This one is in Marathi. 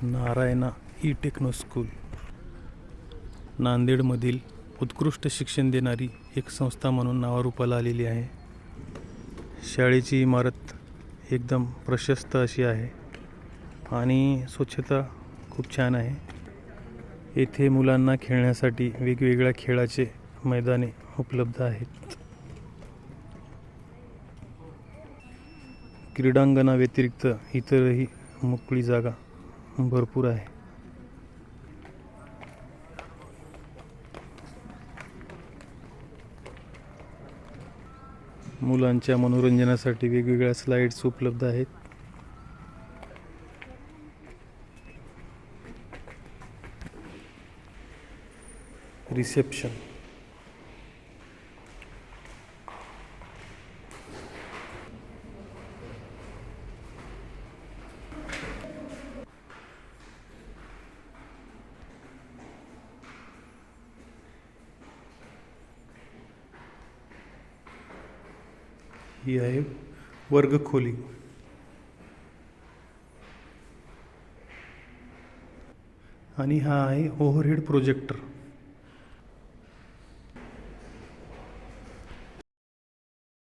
नारायणा ई टेक्नो स्कूल नांदेडमधील उत्कृष्ट शिक्षण देणारी एक संस्था म्हणून नावारूपाला आलेली आहे. शाळेची इमारत एकदम प्रशस्त अशी आहे आणि स्वच्छता खूप छान आहे. येथे मुलांना खेळण्यासाठी वेगवेगळ्या खेळाचे मैदाने उपलब्ध आहेत. क्रीडांगणाव्यतिरिक्त इतरही मोकळी जागा भरपूर आहे. मुलांच्या मनोरंजनासाठी वेगवेगळ्या स्लाइड्स उपलब्ध आहेत. रिसेप्शन ही आहे वर्गखोली. आणि हा आहे ओव्हरहेड प्रोजेक्टर.